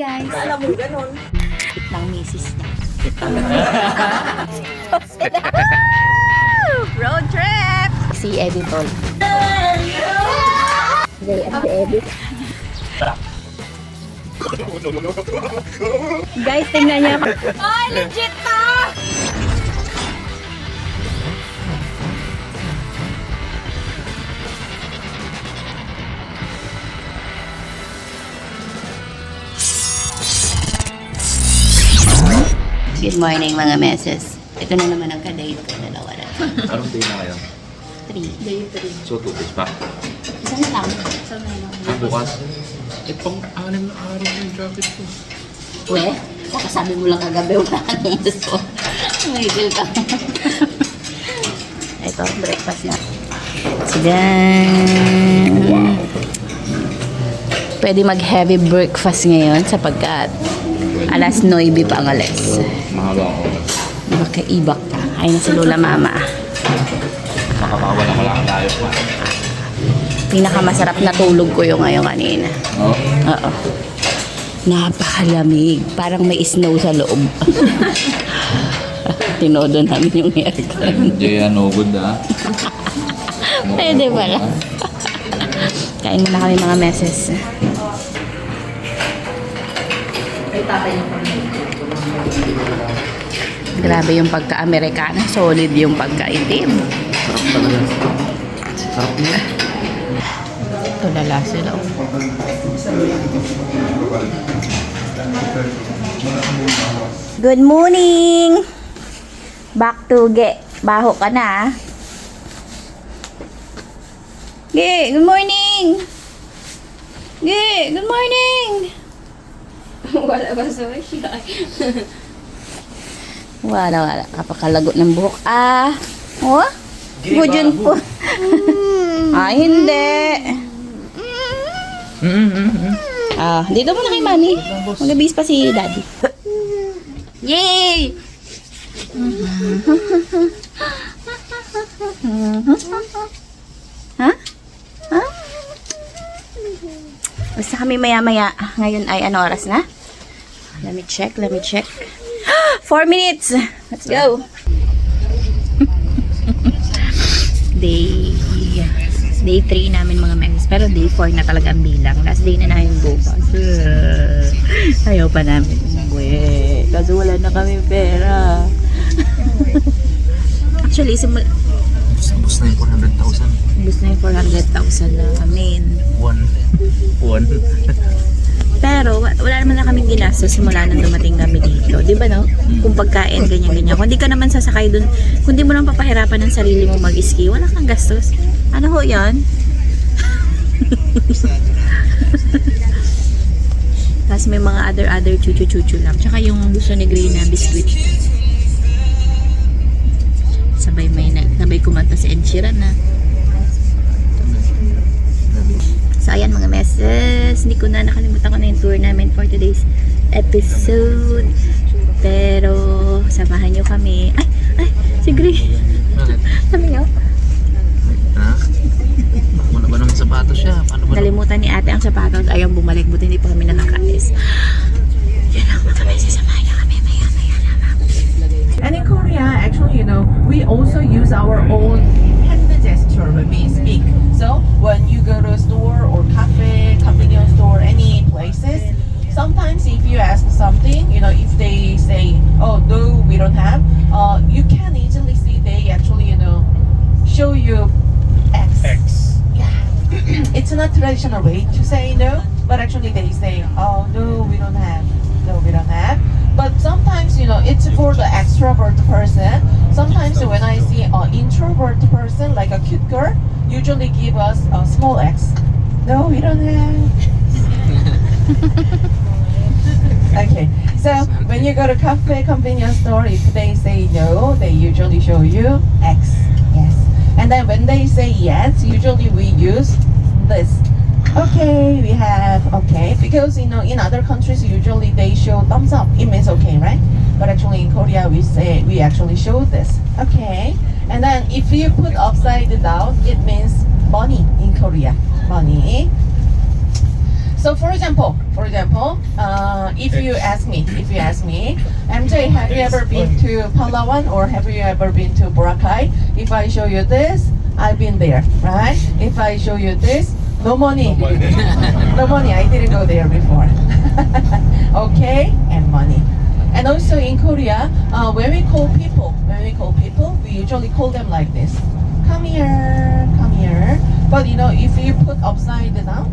guys. Alam mo, ganun. Ng misis niya. Road trip! Si Editor. Si Edit. Guys, tingnan niyo. Ay, legit to! Good morning mga meses. Ito na naman ang ka-day ko. Dalawa na. Anong day na kayo? 3. Day 3. So, 2 days pa. Isang lang. Isang lang. Bukas. Pang-anim na araw yung jacket ko. We, baka sabi mo lang kagabi wala ka nung gusto. Mahigil ka. Ito, breakfast na. Sigan. Wow. Pwede mag-heavy breakfast ngayon sapagkat alas 9 pa ang alas. Mahaba ako. Makaibak pa. Ay na si Lola Mama. Makakawala ko lang tayo po. Pinakamasarap na tulog ko yung ngayon kanina. Oo. Oo. Napakalamig. Parang may snow sa loob. Tinodo namin yung aircon. Hindi yan, no good ah. Pwede pala. Kain muna kami mga meses. Grabe yung pagka-Amerikana. Solid yung pagka-itim. Sarap talaga. Sarap niya. Tulala sila. Good morning! Back to Ge. Baho ka na. Ge, good morning! Ge, good morning! Wala ba sa siya? Wala. Kapakalagot ng buhok. Oh? Gudyan po. Ay, hindi. Dito muna kay Mami. Mag-abis pa si Daddy. Yay! Ha? Ha? Basta kami maya-maya. Ngayon ay ano oras na? Let me check. 4 minutes! Let's go! Day 3 namin mga meses. Pero day 4 na talaga ang bilang. Last day na namin bukas. Ayaw pa namin umuwi. Kasi wala na kami pera. Actually, Ubus na yung 400,000. ubus na yung 400,000 na kami. One. Pero wala naman na kaming ginastos simula nang dumating kami dito. Di ba no? Kung pagkain, ganyan-ganyan. Kung di ka naman sasakay dun, kung di mo lang papahirapan ng sarili mo mag-ski, wala kang gastos. Ano ho yan? Tapos may mga other chuchu-chuchu lang. Tsaka yung gusto ni Gray na biscuit. Sabay kumanta si Ed Sheeran na. So ayan mga meses, hindi ko na nakalimutan ko na yung tour namin for today's episode. Pero samahan nyo kami. Ay, si Gray. Sabi nyo? Ha? Wala ba naman sapatos siya? Paano ba? Nalimutan ni ate ang sapatos. Ayaw bumalik, buti hindi pa kami nakakaalis. Yan lang mga meses, samahan nyo kami. Maya lamang. And in Korea, actually, we also use our own hand gesture when we speak. So when you go to a store or cafe, convenience store, any places, sometimes if you ask something, if they say, "Oh no, we don't have," you can easily see they actually, show you X. Yeah. It's not traditional way to say no, but actually they say, "Oh no, we don't have." No, we don't have. But sometimes, it's for the extrovert person. Sometimes when I see an introvert person, like a cute girl, usually give us a small X. No, we don't have. Okay, so when you go to cafe, convenience store, if they say no, they usually show you X. Yes. And then when they say yes, usually we use this. Okay, we have okay, because in other countries usually they show thumbs up. It means okay, right? But actually in Korea we actually show this. Okay, and then if you put upside down, it means money in Korea. Money. So for example, if you ask me, MJ, have you ever been to Palawan or have you ever been to Boracay? If I show you this, I've been there, right? If I show you this, no money. No money, I didn't go there before. Okay, and money. And also in Korea, when we call people, we usually call them like this. Come here, come here. But you know, if you put upside down,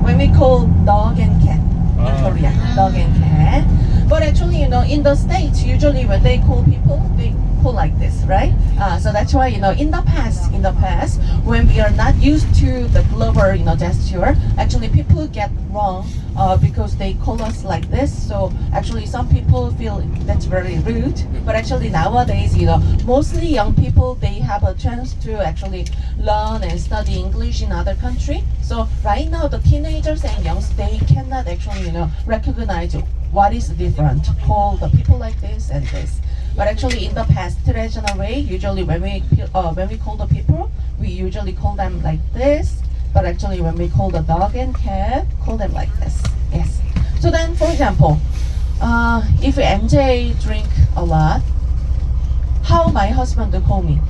when we call dog and cat in Korea, dog and cat. But actually, you know, in the States, usually when they call people, they call like this, right? So that's why, you know, in the past, when we are not used to the global, you know, gesture, actually people get wrong because they call us like this. So actually, some people feel that's very rude. But actually nowadays, you know, mostly young people, they have a chance to actually learn and study English in other country. So right now, the teenagers and youngs, they cannot actually, you know, recognize what is different. Call the people like this and this. But actually, in the past traditional way, usually when we call the people, we usually call them like this. But actually, when we call the dog and cat, call them like this. Yes. So then, for example, if MJ drink a lot, how my husband will call me?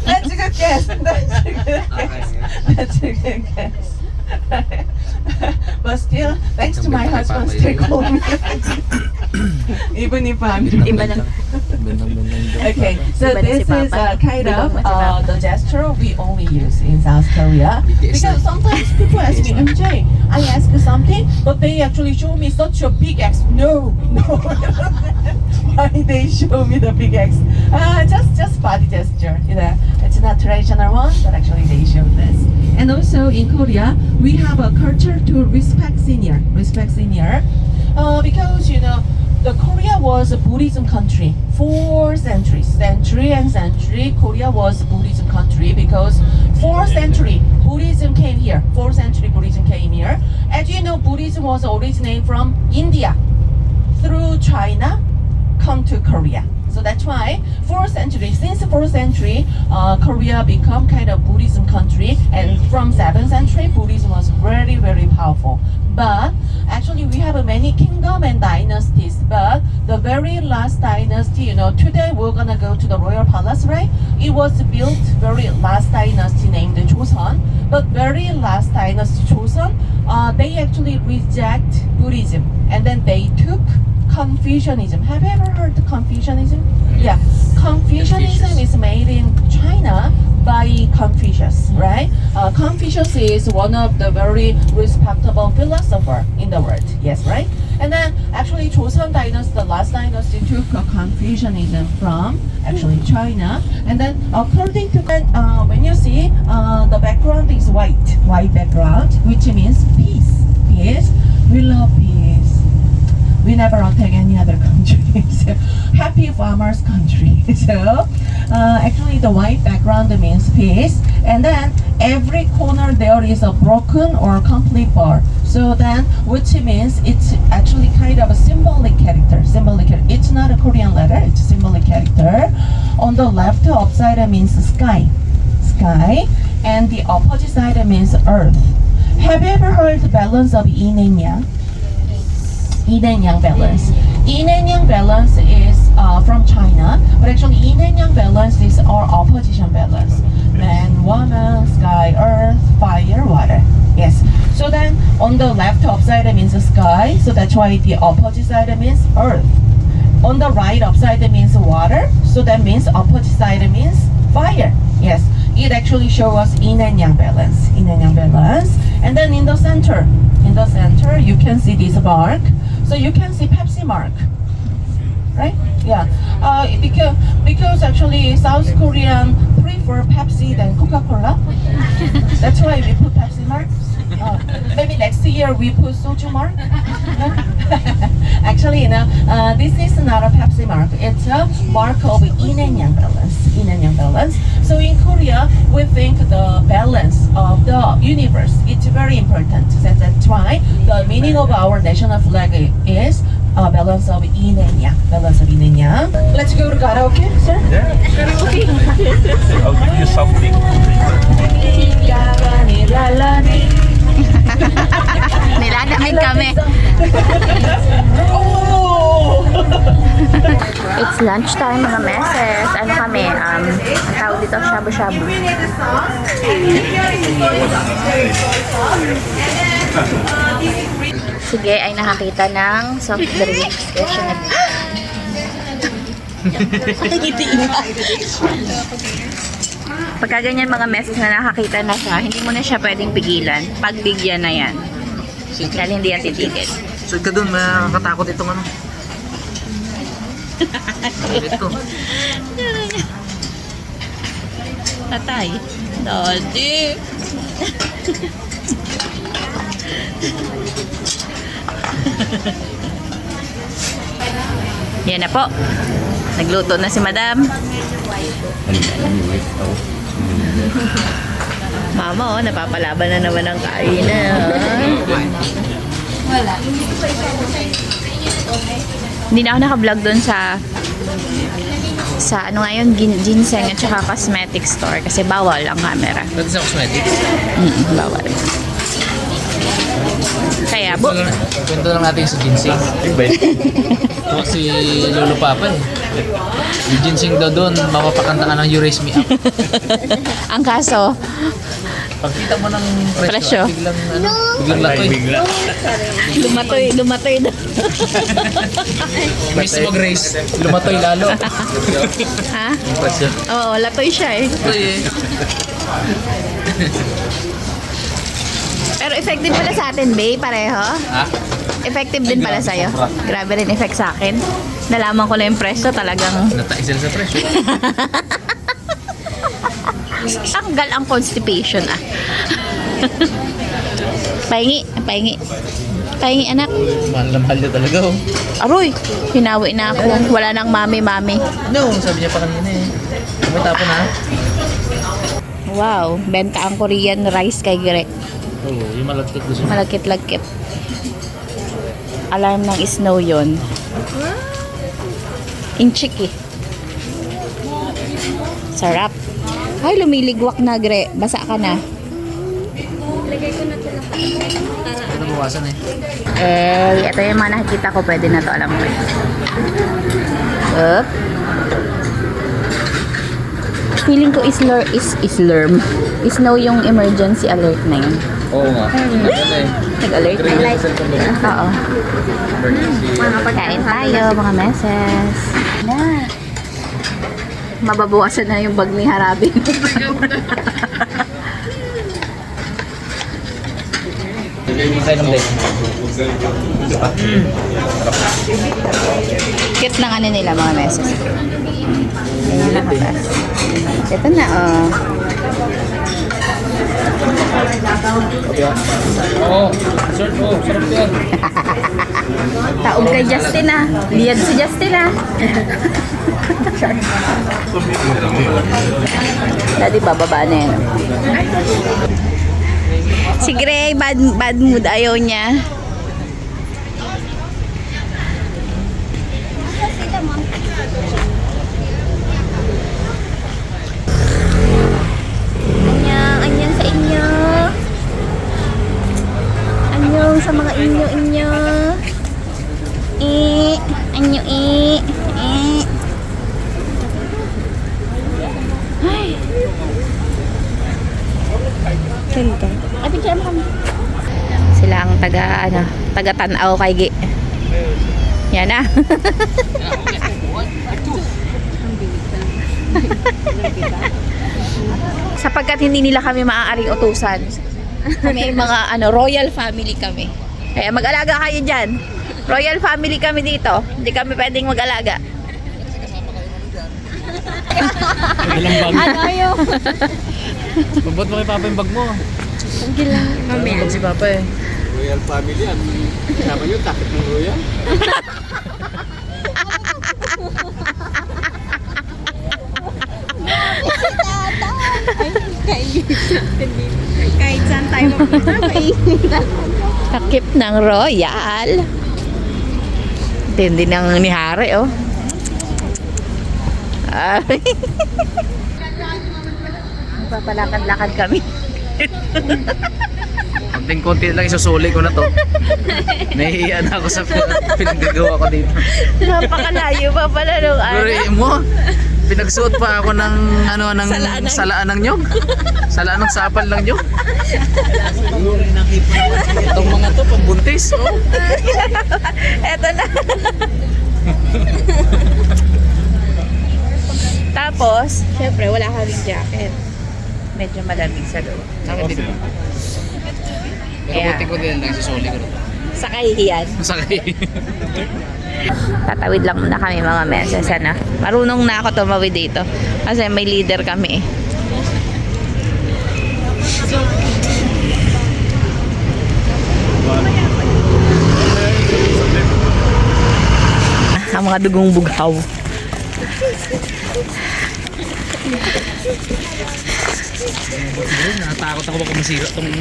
That's a good guess. That's a good guess. But still, thanks to my husband, still call me. Even if I'm Iba na. okay. So Iba na si this is Papa. kind Iba of na si Papa. the gesture we only use in South Korea. Because sometimes people ask me, MJ, I ask something, but they actually show me such a big X. No. Why they show me the big X? Just body gesture. You know, it's not traditional one, but actually they show this. And also in Korea, we have a culture to respect senior. Because you know, the Korea was a Buddhism country for centuries. Korea was a Buddhism country because 4th century Buddhism came here. As you know, Buddhism was originated from India through China, come to Korea. So that's why since 4th century, Korea become kind of Buddhism country, and from 7th century, Buddhism was very, very powerful. But actually, we have many kingdom and dynasties. But the very last dynasty, you know, today we're gonna go to the royal palace, right? It was built very last dynasty named Joseon. But very last dynasty Joseon, they actually reject Buddhism, and then they took Confucianism. Have you ever heard of Confucianism? Yeah. Confucianism is made in China by Confucius, right? Confucius is one of the very respectable philosopher in the world. Yes, right? And then actually Joseon dynasty, the last dynasty, took Confucianism from actually China. And then according to when you see the background is white background, which means peace. We love peace. We never attack any other country. So, happy farmers country. So actually the white background means peace, and then every corner there is a broken or complete bar. So then, which means it's actually kind of a symbolic character. It's not a Korean letter, it's a symbolic character. On the left upside means sky, and the opposite side means earth. Have you ever heard the balance of yin and yang? Yin and yang balance. Yin and yang balance is from China, but actually yin and yang balance is our opposition balance. Man, woman, sky, earth, fire, water. Yes. So then on the left upside means sky, so that's why the opposite side means earth. On the right upside means water, so that means opposite side means fire. Yes. It actually shows us yin and yang balance. And then in the center, you can see this mark. So you can see Pepsi mark, right? Yeah. Because actually South Korean prefer Pepsi than Coca-Cola. That's why we put Pepsi mark. Maybe next year we put soju mark. Actually, this is not a Pepsi mark. It's a mark of yin and yang balance. Yin and yang balance. So in Korea, we think the balance of the universe is very important. So that's why the meaning of our national flag is balance of yin and yang. Balance of yin and yang. Let's go to karaoke, sir. I'll give you something. Nilalamig kami. Oh! It's lunchtime mga meses. Ano kami? Ang tawag dito, shabu-shabu. Sige, ay nakakita ng soft drinks. Kaya siya Pagka ganyan mga meses na nakakita na siya, hindi mo na siya pwedeng pigilan. Pagbigyan na yan. Dahil hindi yan titigil. So ka dun, makakatakot itong ano. Ito. Tatay. Daddy. Yan na po. Nagluto na si Madam. Mama, oh, napapalaban na naman ang kainan. Hindi na ako naka-vlog doon sa ano nga yun, ginseng at saka cosmetic store kasi bawal ang camera. Pwede sa cosmetics. Bawal. Kaya, Kwento lang natin sa ginseng. Ito si Lolo Papa eh. Yung ginseng daw doon, mapapakanta ka ng You Raise Me Up. ang kaso, Pagkita mo ng presyo, Presyo. biglang latoy. lumatoy daw. Miss mo Grace, lumatoy lalo. Ha? Yung presyo. Oo, latoy siya eh. Latoy eh. Pero effective pala sa atin, babe, pareho. Ha? Effective din pala sa'yo. Grabe rin effect sa akin. Nalaman ko na yung presyo talagang Nataisel sa presyo. tanggal ang constipation ah. Pahingi anak. Mahal na mahal na talaga oh. Aroy, hinawi na ako. Wala nang mami. No, sabi niya pa kanina eh. Kumitapon ha? Wow, benta ang Korean rice kay Greg. Oo, yung malagkit gusto mo. Malagkit-lagkit. Alarm ng snow yon. Inchik eh. Sarap. Ay, lumiligwak na, Gre. Basa ka na. Ito nabawasan eh. Ito yung mga nakikita ko. Pwede na to, alam ko. Up. Feeling ko islerm. Snow yung emergency alert na yun. Oo nga. Nag-alert na. Oo. Kain tayo, mga meses. Na. Mababawasan na yung bag ni Harabin. Kain ng day. Cute ng ano nila, mga meses. Ayan, nakatas. Ito na, oh. Oo. Sir, oh, sarap yan. Taog kay Justin ah. Liyad si Justin ah. Daddy, bababa na yan. Si Gray, bad mood. Ayaw niya. Anyang sa inyo. Anyong sa mga inyo. Anyo Ay. Ganda. Ay, picture mo kami. Sila ang taga tanaw kay Gi. Yan na. Sapagkat hindi nila kami maaaring utusan. Kami mga royal family kami. Kaya mag-alaga kayo dyan. Royal family kami dito. Hindi kami pwedeng mag-alaga. Dalang bag. Ano yun? Pagbuot mo kay Papa yung bag mo. Sige lang, mamaya. Tulog si Papa eh. Royal family yan. Kasama nyo, takip ng royal. Kahit saan tayo mapunta, mainit. Takip ng Royal. Tindi ng ni Hari, oh. Ay. Papalakad-lakad kami. Konting-konti lang isusuli ko na to. Nahihiya na ako sa pinaggagawa ko dito. Napakalayo pa pala nung Pero mo, pinagsuot pa ako ng salaan ng nyog. Salaan ng sapal ng nyog. Itong mga to pambuntis. Oh. Eto na. Tapos, syempre wala kaming jacket. Medyo malamig sa loob. Pero buti ko din lang isusuli ko na to. Sa kahihiyan. Masakay. Tatawid lang muna kami mga meses. Ano? Marunong na ako tumawid dito. Kasi may leader kami. Ang mga dugong bughaw. Natakot ako baka masira itong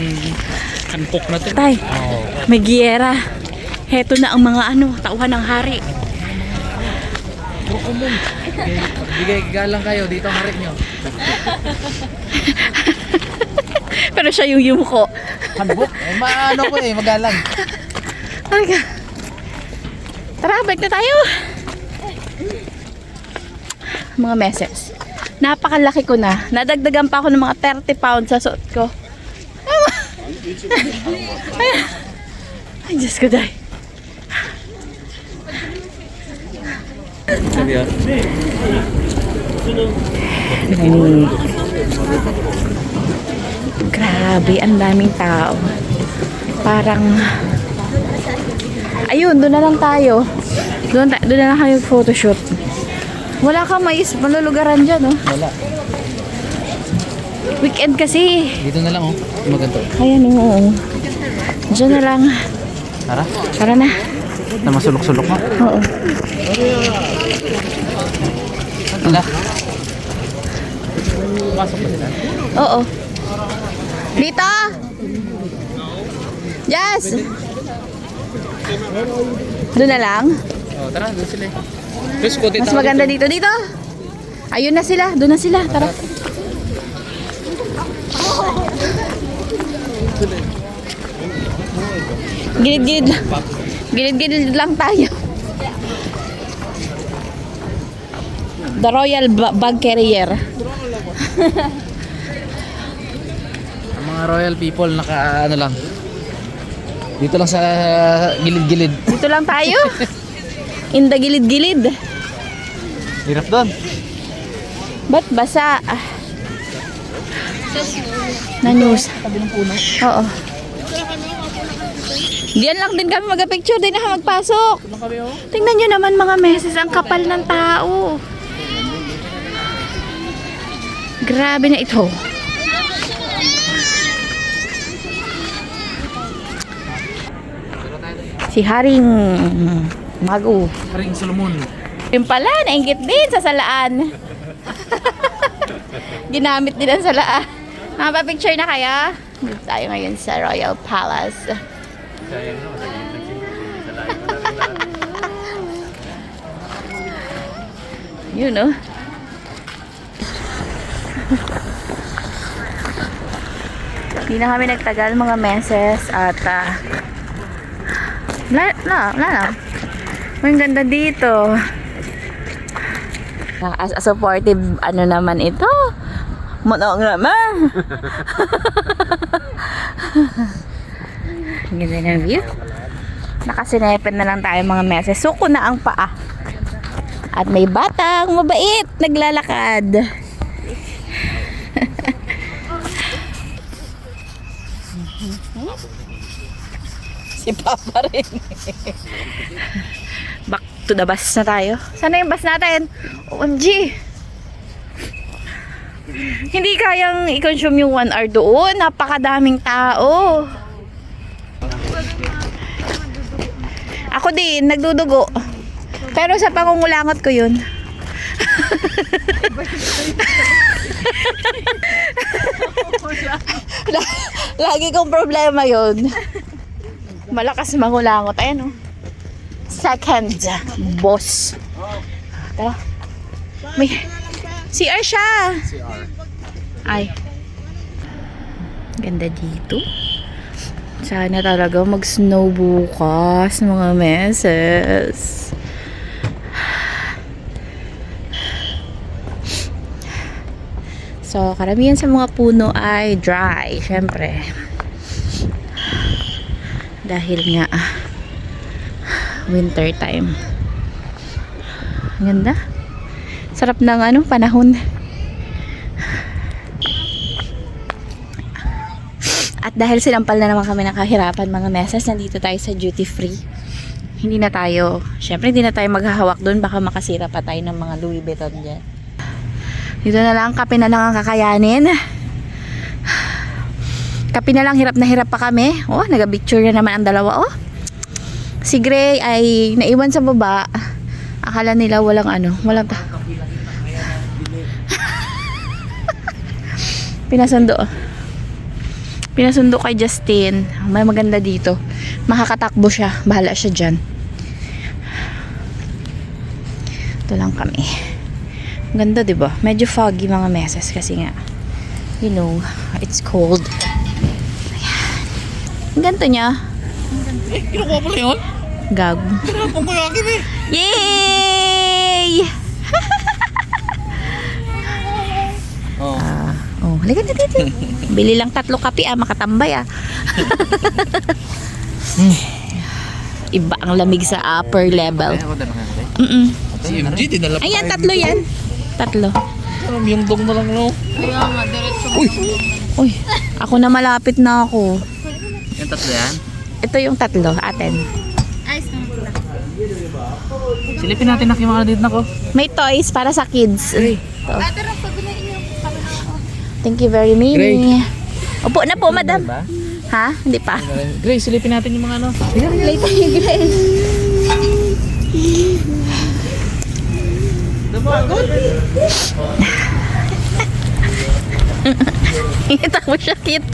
kankok na to. Tay, Oo. may giyera. Heto na ang mga tauhan ng hari. Bigay galang kayo dito ang harik nyo. Pero siya yung yumuko. Handbook? Maano ko eh, magalang. Talaga. Tara, balik na tayo. Mga meses. Napakalaki ko na. Nadagdagan pa ako ng mga 30 pounds sa suot ko. Ay, Diyos ko, day. Grabe, ang daming tao. Parang ayun, doon na lang tayo. Doon na lang kayo photoshoot. Wala kang mais, malulugaran dyan, oh. Wala. Weekend kasi. Dito na lang oh. Maganda. Ayan, oo. Diyan na lang. Tara. Tara na. Na masulok-sulok mo. Oo. Tara. Pasok pa sila. Oo. Dito! Jazz! Doon na lang? Oh, tara, doon sila eh. Tapos kote Mas maganda dito. Dito! Ayun na sila. Doon na sila. Tara. Gilid-gilid lang. Gilid-gilid lang tayo. The Royal Bag Carrier. Ang mga royal people naka ano lang. Dito lang sa gilid-gilid. Dito lang tayo. In the gilid-gilid. Hirap doon. Ba't basa? Na news. Oo. Diyan lang din kami mag-picture. Di na kami magpasok. Tingnan nyo naman mga meses. Ang kapal ng tao. Grabe na ito. Si Haring Magu. Haring Solomon. Yung pala, nainggit din sa salaan. Ginamit din ang salaan. Picture na kaya? Dito tayo ngayon sa Royal Palace. Yun, no? Hindi na kami nagtagal mga meses at wala na. Ang ganda dito. As a supportive ano naman ito. Manong naman. Ang ganda ng view. Nakasinepen na lang tayo mga meses. Suko na ang paa. At may batang mabait naglalakad. Si Papa rin. Back to the bus na tayo. Sana yung bus natin? OMG. Hindi kayang i-consume yung 1 hour doon. Napakadaming tao. Ako din, nagdudugo. Pero sa pangungulangot ko yun. Lagi kong problema yun. Malakas mangulangot. Ayan, oh. Second boss. Tara. May CR siya. Ay. Ganda dito. Sana talaga mag-snow bukas, mga meses. So, karamihan sa mga puno ay dry, syempre. Dahil nga winter time. Ganda. Sarap ng panahon. At dahil sinampal na naman kami ng kahirapan, mga meses, nandito tayo sa duty free. Hindi na tayo maghahawak doon, baka makasira pa tayo ng mga Louis Vuitton dyan. Dito na lang, kape na lang ang kakayanin. Kape na lang, hirap na hirap pa kami. Oh, nag-picture na naman ang dalawa, oh. Si Gray ay naiwan sa baba. Akala nila walang Pinasundo kay Justin. May maganda dito. Makakatakbo siya. Bahala siya dyan. Ito lang kami. Ganda, diba? Medyo foggy mga meses kasi nga, you know, it's cold. Ayan. Ang ganito niya. Kinukuha pala yun? Gago. Hirapan ko yung akin eh. Yay! Oh, halika na dito. Bili lang 3 kape makatambay Iba ang lamig sa upper level. Si MG, dinala pa. Ayan, 3 yan. 3. Yung dong na lang, no? Kaya nga, diretso. Uy, ako na malapit na ako. Yung 3 yan? Ito yung 3, atin. Ayos naman pala. Silipin natin na yung mga dito na ko. May toys para sa kids. Ito. Tara, pagbilain niyo. Thank you very much. Gray. Opo na po, madam. Ba? Ha? Hindi pa. Grace, silipin natin yung mga ano. Late tayo, Grace. Kita mo siya, Kit.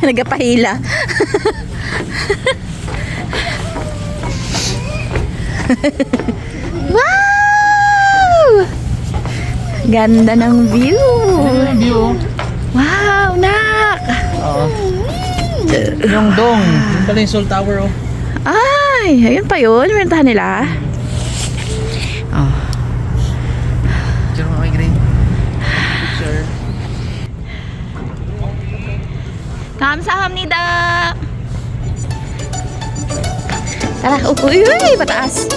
Nagapahila. Wow! Ganda ng view. Yung view. Wow, nak! Oo. Yung dong. Yung pala yung Seoul Tower, oh. Ay, ayun pa yun. Rentahan nila. Oh. Picture mo kay Gray. Picture. 감사합니다. Tara, uy, pataas.